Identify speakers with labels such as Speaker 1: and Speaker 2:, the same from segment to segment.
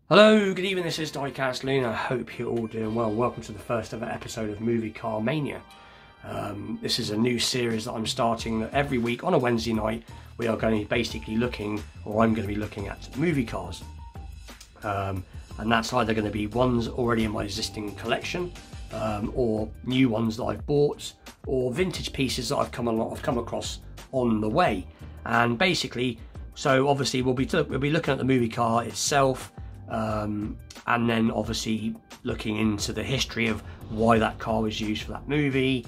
Speaker 1: Hello, good evening, this is Diecast Loon. I hope you're all doing well. Welcome to the first ever episode of Movie Car Mania. This is a new series that I'm starting every week on a Wednesday night. We are going to be basically looking, or I'm going to be looking at movie cars. And that's either going to be ones already in my existing collection, or new ones that I've bought, or vintage pieces that I've come across on the way. And basically, so obviously we'll be looking at the movie car itself, and then obviously looking into the history of why that car was used for that movie,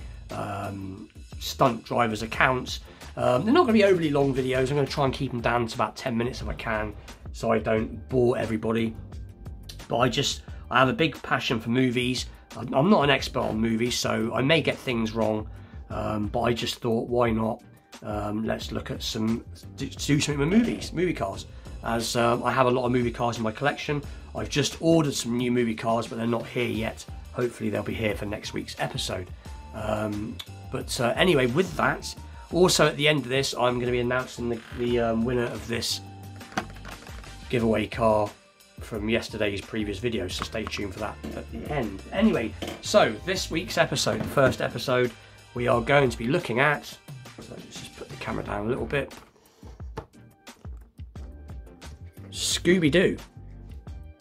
Speaker 1: stunt drivers' accounts. They're not going to be overly long videos. I'm going to try and keep them down to about 10 minutes if I can, so I don't bore everybody. But I have a big passion for movies. I'm not an expert on movies, so I may get things wrong, but I just thought, why not? Let's look at do something with movie cars. As I have a lot of movie cars in my collection. I've just ordered some new movie cars, but they're not here yet. Hopefully they'll be here for next week's episode. Anyway, with that, also at the end of this, I'm going to be announcing the winner of this giveaway car from yesterday's previous video, so stay tuned for that at the end. Anyway, so this week's episode, the first episode, we are going to be looking at, so let's just put the camera down a little bit, Scooby-Doo.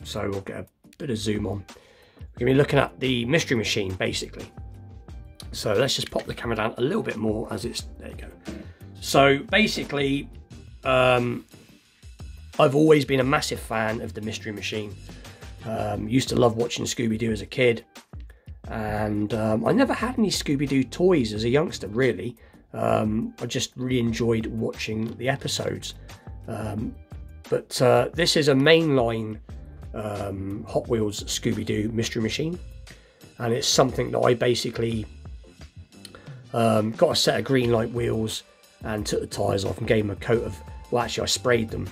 Speaker 1: So we'll get a bit of zoom on. We're going to be looking at the Mystery Machine, basically. So let's just pop the camera down a little bit more as it's, there you go. So basically, I've always been a massive fan of the Mystery Machine. Used to love watching Scooby-Doo as a kid. And I never had any Scooby-Doo toys as a youngster, really. I just really enjoyed watching the episodes. But this is a mainline Hot Wheels Scooby-Doo Mystery Machine, and it's something that I basically got a set of green light wheels and took the tyres off and gave them a coat of, well, actually I sprayed them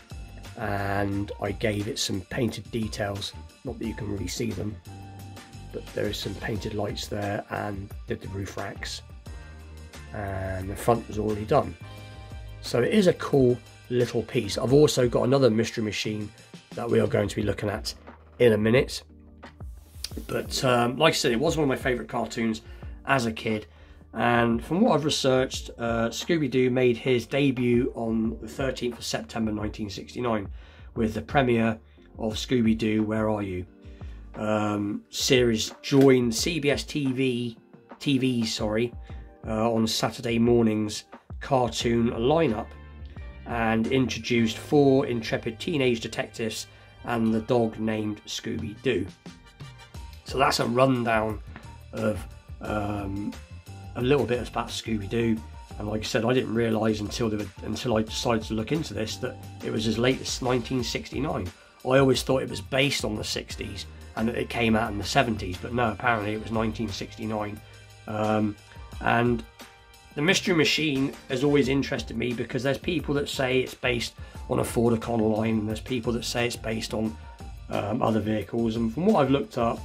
Speaker 1: and I gave it some painted details, not that you can really see them, but there is some painted lights there, and did the roof racks, and the front was already done. So it is a cool little piece. I've also got another Mystery Machine that we are going to be looking at in a minute, but like I said, it was one of my favourite cartoons as a kid, and from what I've researched, Scooby-Doo made his debut on the 13th of September 1969 with the premiere of Scooby-Doo Where Are You? Series joined CBS TV on Saturday morning's cartoon lineup, and introduced 4 intrepid teenage detectives and the dog named Scooby-Doo. So that's a rundown of a little bit about Scooby-Doo. And like I said, I didn't realise until I decided to look into this that it was as late as 1969. I always thought it was based on the 60s and that it came out in the 70s, but no, apparently it was 1969. And the Mystery Machine has always interested me because there's people that say it's based on a Ford Econoline, and there's people that say it's based on other vehicles. And from what I've looked up,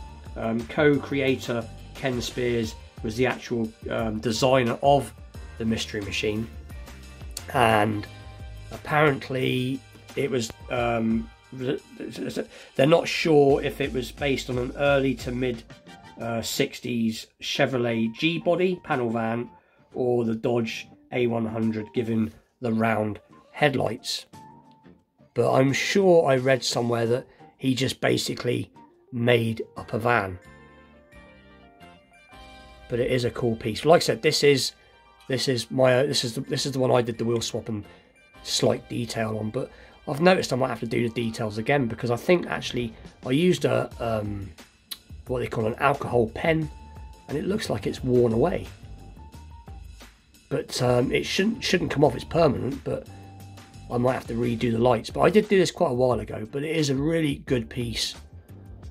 Speaker 1: co-creator Ken Spears was the actual designer of the Mystery Machine, and apparently it was they're not sure if it was based on an early to mid 60s Chevrolet G-body panel van or the Dodge A100, given the round headlights. But I'm sure I read somewhere that he just basically made up a van. But it is a cool piece. Like I said, this is the one I did the wheel swap and slight detail on. But I've noticed I might have to do the details again, because I think actually I used a what they call an alcohol pen, and it looks like it's worn away. But it shouldn't come off, it's permanent, but I might have to redo the lights. But I did do this quite a while ago, but it is a really good piece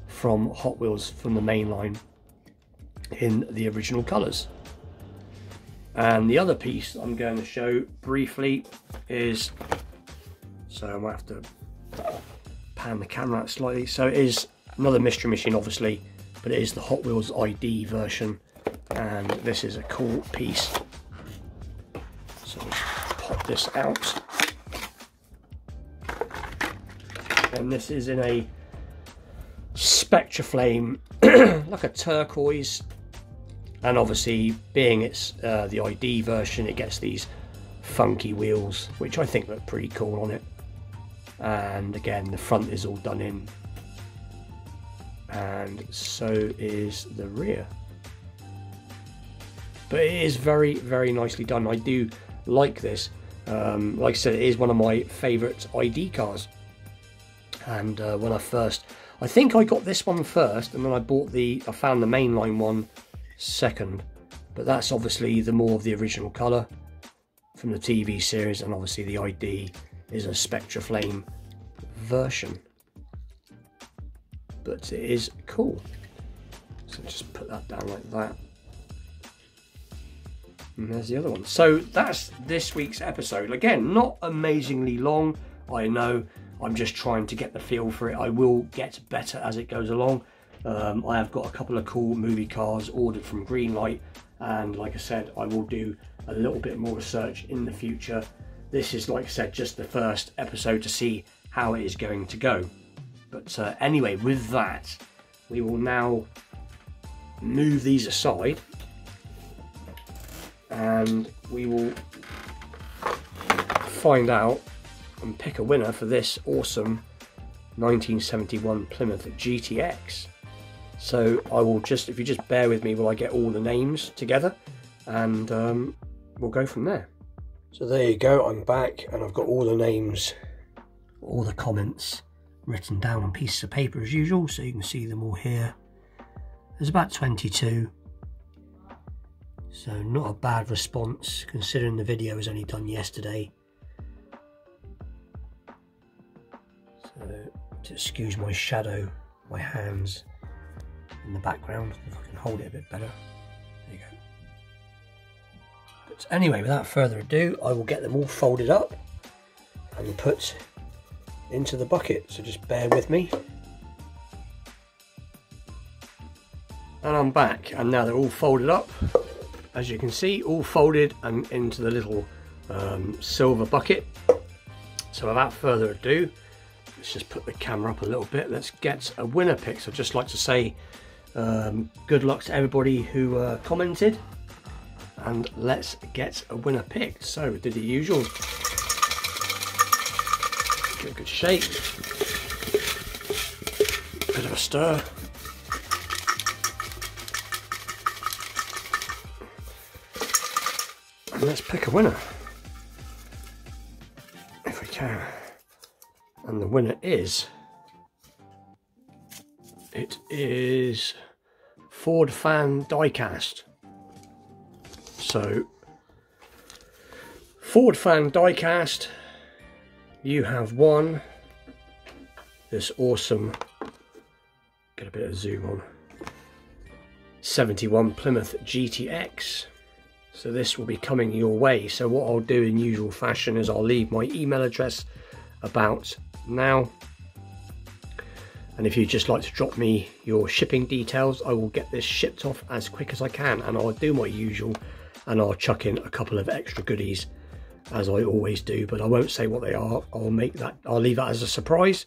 Speaker 1: from Hot Wheels, from the main line, in the original colours. And the other piece I'm going to show briefly is, so I might have to pan the camera out slightly, so it is another Mystery Machine obviously, but it is the Hot Wheels ID version, and this is a cool piece. So pop this out, and this is in a Spectra Flame, like a turquoise, and obviously being it's the ID version, it gets these funky wheels, which I think look pretty cool on it. And again, the front is all done in, and so is the rear. But it is very, very nicely done. I do like this. Like I said, it is one of my favourite ID cars. And when I think I got this one first, and then I found the mainline one second. But that's obviously the more of the original colour from the TV series, and obviously the ID is a Spectra Flame version. But it is cool. So just put that down like that. And there's the other one. So that's this week's episode. Again, not amazingly long, I know. I'm just trying to get the feel for it. I will get better as it goes along. I have got a couple of cool movie cars ordered from Greenlight, and like I said, I will do a little bit more research in the future. This is, like I said, just the first episode to see how it is going to go. But anyway, with that, we will now move these aside, and we will find out and pick a winner for this awesome 1971 Plymouth GTX. So I will just, if you just bear with me while I get all the names together, and we'll go from there. So there you go, I'm back, and I've got all the names, all the comments written down on pieces of paper as usual, so you can see them all here. There's about 22. So not a bad response considering the video was only done yesterday. So to excuse my shadow, my hands in the background, if I can hold it a bit better. There you go. But anyway, without further ado, I will get them all folded up and put into the bucket. So just bear with me. And I'm back, and now they're all folded up. As you can see, all folded and into the little silver bucket. So without further ado, let's just put the camera up a little bit. Let's get a winner pick. So I'd just like to say good luck to everybody who commented, and let's get a winner picked. So did the usual. Give it a good shake. Bit of a stir. And let's pick a winner, if we can. And the winner is, it is Ford Fan Diecast. So, Ford Fan Diecast, you have won this awesome, get a bit of zoom on, 71 Plymouth GTX. So this will be coming your way. So what I'll do in usual fashion is I'll leave my email address about now, and if you'd just like to drop me your shipping details, I will get this shipped off as quick as I can, and I'll do my usual, and I'll chuck in a couple of extra goodies as I always do, but I won't say what they are. I'll leave that as a surprise.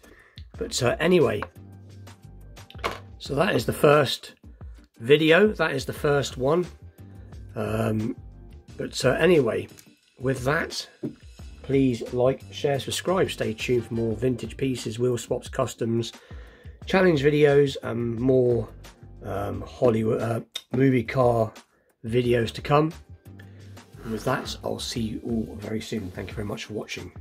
Speaker 1: But anyway, so that is the first video, that is the first one. But anyway, with that, please like, share, subscribe, stay tuned for more vintage pieces, wheel swaps, customs, challenge videos, and more Hollywood movie car videos to come. And with that, I'll see you all very soon. Thank you very much for watching.